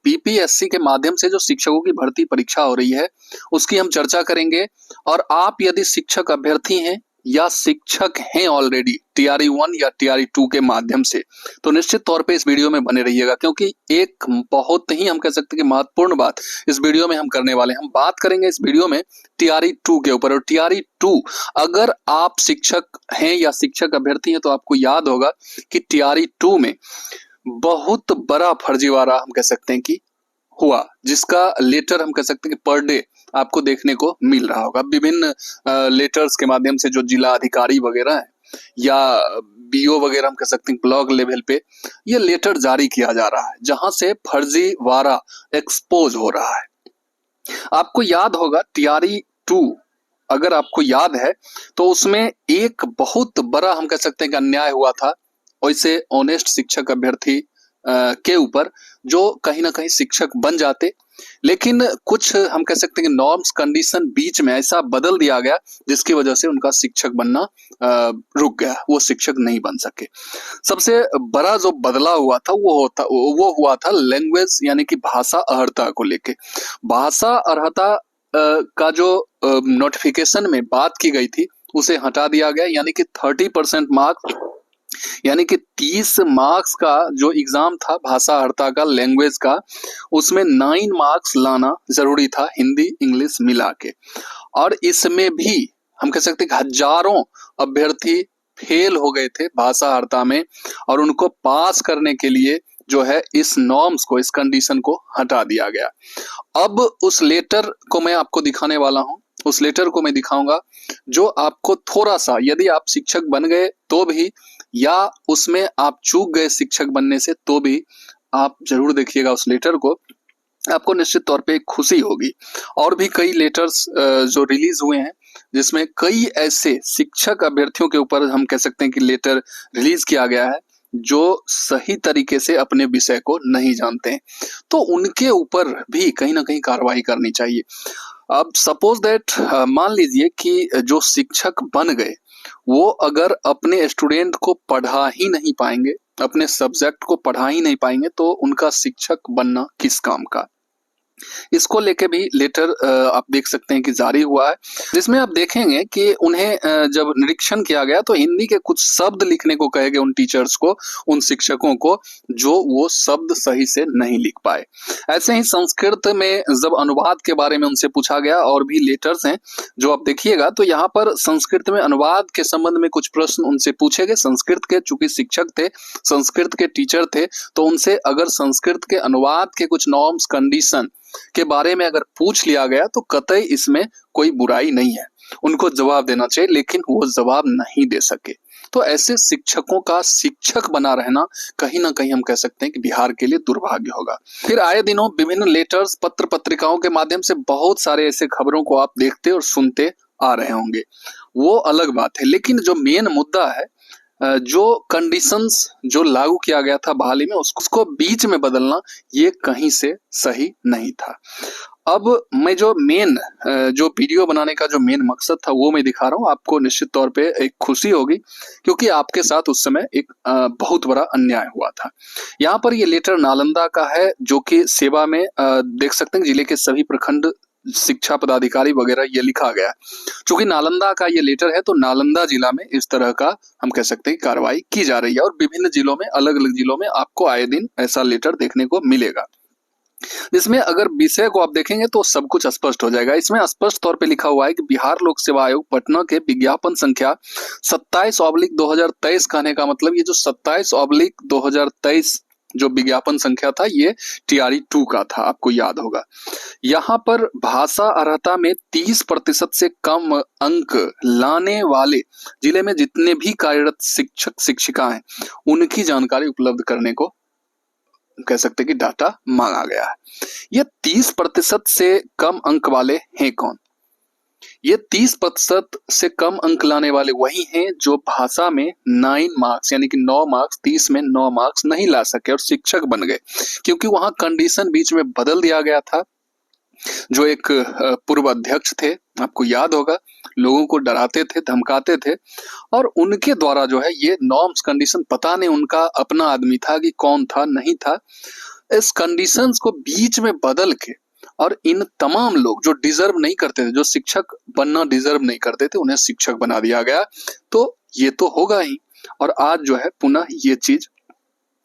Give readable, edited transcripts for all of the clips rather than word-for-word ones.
BPSC के माध्यम से जो शिक्षकों की भर्ती परीक्षा हो रही है उसकी हम चर्चा करेंगे। और आप यदि शिक्षक अभ्यर्थी हैं या शिक्षक हैं ऑलरेडी टीआरई 1 या टीआरई 2 के माध्यम से, तो निश्चित तौर पे इस वीडियो में बने रहिएगा, क्योंकि एक बहुत ही हम कह सकते हैं कि महत्वपूर्ण बात इस वीडियो में हम करने वाले हैं। हम बात करेंगे इस वीडियो में टीआरई 2 के ऊपर। और टीआरई 2 अगर आप शिक्षक हैं या शिक्षक अभ्यर्थी हैं तो आपको याद होगा कि टीआरई 2 में बहुत बड़ा फर्जीवाड़ा हम कह सकते हैं कि हुआ, जिसका लेटर हम कह सकते हैं कि पर डे आपको देखने को मिल रहा होगा। विभिन्न लेटर्स के माध्यम से जो जिला अधिकारी वगैरह है या बीओ वगैरह हम कह सकते हैं ब्लॉक लेवल पे ये लेटर जारी किया जा रहा है, जहां से फर्जीवाड़ा एक्सपोज हो रहा है। आपको याद होगा टीआरई 2 अगर आपको याद है तो उसमें एक बहुत बड़ा हम कह सकते हैं कि अन्याय हुआ था वैसे ऑनेस्ट शिक्षक अभ्यर्थी के ऊपर, जो कहीं ना कहीं शिक्षक बन जाते, लेकिन कुछ हम कह सकते हैं कि नॉर्म्स कंडीशन बीच में ऐसा बदल दिया गया जिसकी वजह से उनका शिक्षक बनना रुक गया, वो शिक्षक नहीं बन सके। सबसे बड़ा जो बदलाव हुआ था वो हुआ था लैंग्वेज यानी कि भाषा अर्हता को लेके। भाषा अर्हता का जो नोटिफिकेशन में बात की गई थी उसे हटा दिया गया, यानी कि 30% मार्क्स यानी कि 30 मार्क्स का जो एग्जाम था भाषा अर्हता का लैंग्वेज का, उसमें 9 मार्क्स लाना जरूरी था हिंदी इंग्लिश मिला के। और इसमें भी हम कह सकते हैं कि हजारों अभ्यर्थी फेल हो गए थे भाषा अर्हता में, और उनको पास करने के लिए जो है इस नॉर्म्स को इस कंडीशन को हटा दिया गया। अब उस लेटर को मैं आपको दिखाने वाला हूं, उस लेटर को मैं दिखाऊंगा जो आपको थोड़ा सा, यदि आप शिक्षक बन गए तो भी या उसमें आप चूक गए शिक्षक बनने से तो भी आप जरूर देखिएगा उस लेटर को, आपको निश्चित तौर पे खुशी होगी। और भी कई लेटर्स जो रिलीज हुए हैं जिसमें कई ऐसे शिक्षक अभ्यर्थियों के ऊपर हम कह सकते हैं कि लेटर रिलीज किया गया है जो सही तरीके से अपने विषय को नहीं जानते हैं, तो उनके ऊपर भी कहीं ना कहीं कार्रवाई करनी चाहिए। अब सपोज दैट मान लीजिए कि जो शिक्षक बन गए वो अगर अपने स्टूडेंट को पढ़ा ही नहीं पाएंगे, अपने सब्जेक्ट को पढ़ा ही नहीं पाएंगे, तो उनका शिक्षक बनना किस काम का। इसको लेके भी लेटर आप देख सकते हैं कि जारी हुआ है, जिसमें आप देखेंगे कि उन्हें जब निरीक्षण किया गया तो हिंदी के कुछ शब्द लिखने को कहे गए उन टीचर्स को, उन शिक्षकों को, जो वो शब्द सही से नहीं लिख पाए। ऐसे ही संस्कृत में जब अनुवाद के बारे में उनसे पूछा गया, और भी लेटर्स हैं जो आप देखिएगा, तो यहाँ पर संस्कृत में अनुवाद के संबंध में कुछ प्रश्न उनसे पूछे गए। संस्कृत के चूंकि शिक्षक थे, संस्कृत के टीचर थे, तो उनसे अगर संस्कृत के अनुवाद के कुछ नॉर्म्स कंडीशन के बारे में अगर पूछ लिया गया तो कतई इसमें कोई बुराई नहीं है, उनको जवाब देना चाहिए, लेकिन वो जवाब नहीं दे सके। तो ऐसे शिक्षकों का शिक्षक बना रहना कहीं ना कहीं हम कह सकते हैं कि बिहार के लिए दुर्भाग्य होगा। फिर आए दिनों विभिन्न लेटर्स पत्र पत्रिकाओं के माध्यम से बहुत सारे ऐसे खबरों को आप देखते और सुनते आ रहे होंगे, वो अलग बात है। लेकिन जो मेन मुद्दा है, जो कंडीशंस जो लागू किया गया था बहाली में, उसको बीच में बदलना ये कहीं से सही नहीं था। अब मैं जो मेन जो वीडियो बनाने का जो मेन मकसद था वो मैं दिखा रहा हूँ आपको। निश्चित तौर पे एक खुशी होगी क्योंकि आपके साथ उस समय एक बहुत बड़ा अन्याय हुआ था। यहाँ पर ये लेटर नालंदा का है, जो कि सेवा में देख सकते हैं जिले के सभी प्रखंड शिक्षा पदाधिकारी वगैरह ये लिखा गया। चूंकि नालंदा का ये लेटर है तो नालंदा जिला में इस तरह का हम कह सकते हैं कार्रवाई की जा रही है, और विभिन्न जिलों में अलग अलग जिलों में आपको आए दिन ऐसा लेटर देखने को मिलेगा। इसमें अगर विषय को आप देखेंगे तो सब कुछ स्पष्ट हो जाएगा। इसमें स्पष्ट तौर पे लिखा हुआ है कि बिहार लोक सेवा आयोग पटना के विज्ञापन संख्या 27/2023, कहने का मतलब ये जो 27/2023 जो विज्ञापन संख्या था ये टीआरई 2 का था, आपको याद होगा। यहाँ पर भाषा अर्हता में 30% से कम अंक लाने वाले जिले में जितने भी कार्यरत शिक्षक शिक्षिका हैं उनकी जानकारी उपलब्ध करने को कह सकते कि डाटा मांगा गया है। ये 30% से कम अंक वाले हैं कौन? ये 30% से कम अंक लाने वाले वही हैं जो भाषा में 9 मार्क्स यानी कि 9 मार्क्स 30 में 9 मार्क्स नहीं ला सके और शिक्षक बन गए, क्योंकि वहां कंडीशन बीच में बदल दिया गया था। जो एक पूर्व अध्यक्ष थे, आपको याद होगा, लोगों को डराते थे, धमकाते थे, और उनके द्वारा जो है ये नॉर्म्स कंडीशन, पता नहीं उनका अपना आदमी था कि कौन था नहीं था, इस कंडीशंस को बीच में बदल के और इन तमाम लोग जो डिजर्व नहीं करते थे, जो शिक्षक बनना डिजर्व नहीं करते थे, उन्हें शिक्षक बना दिया गया। तो ये तो होगा ही। और आज जो है पुनः ये चीज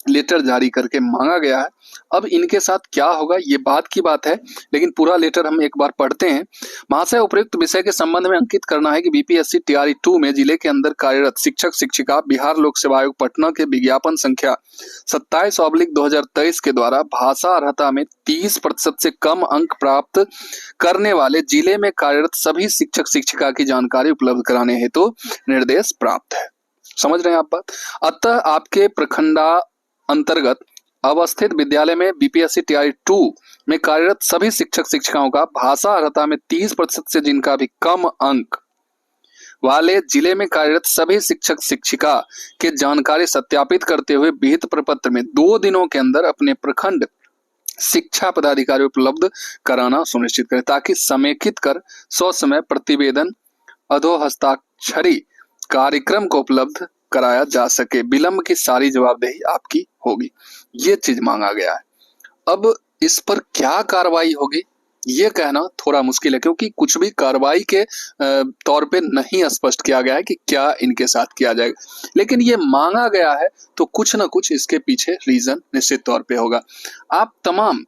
लेटर जारी करके मांगा गया है। अब इनके साथ क्या होगा ये बात की बात है, लेकिन पूरा लेटर हम एक बार पढ़ते हैं। महाशय, उपयुक्त विषय के संबंध में अंकित करना है कि बीपीएससी टीआरई 2 में जिले के अंदर कार्यरत शिक्षक शिक्षिका बिहार लोक सेवा आयोग पटना के विज्ञापन संख्या 27/2023 के द्वारा भाषा अर्हता में 30% से कम अंक प्राप्त करने वाले जिले में कार्यरत सभी शिक्षक शिक्षिका की जानकारी उपलब्ध कराने हेतु निर्देश प्राप्त है। समझ रहे हैं आप बात? अतः आपके प्रखंडा अंतर्गत अवस्थित विद्यालय में बीपीएससी टीआरई 2 में कार्यरत सभी शिक्षक शिक्षिकाओं का भाषा अर्हता में 30% से जिनका भी कम अंक वाले जिले में कार्यरत सभी शिक्षक शिक्षिका के जानकारी सत्यापित करते हुए विहित प्रपत्र में 2 दिनों के अंदर अपने प्रखंड शिक्षा पदाधिकारी उपलब्ध कराना सुनिश्चित करें, ताकि समेकित कर ससमय प्रतिवेदन अधोहस्ताक्षरी कार्यक्रम को उपलब्ध कराया जा सके। विलंब की सारी जवाबदेही आपकी होगी। ये चीज मांगा गया है। अब इस पर क्या कार्रवाई होगी ये कहना थोड़ा मुश्किल है, क्योंकि कुछ भी कार्रवाई के तौर पे नहीं स्पष्ट किया गया है कि क्या इनके साथ किया जाएगा, लेकिन ये मांगा गया है तो कुछ ना कुछ इसके पीछे रीजन निश्चित तौर पे होगा। आप तमाम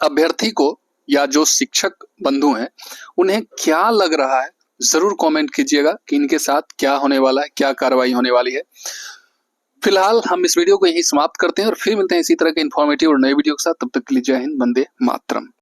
अभ्यर्थी को या जो शिक्षक बंधु हैं उन्हें क्या लग रहा है जरूर कमेंट कीजिएगा कि इनके साथ क्या होने वाला है, क्या कार्रवाई होने वाली है। फिलहाल हम इस वीडियो को यहीं समाप्त करते हैं और फिर मिलते हैं इसी तरह के इन्फॉर्मेटिव और नए वीडियो के साथ। तब तक के लिए जय हिंद, वंदे मातरम।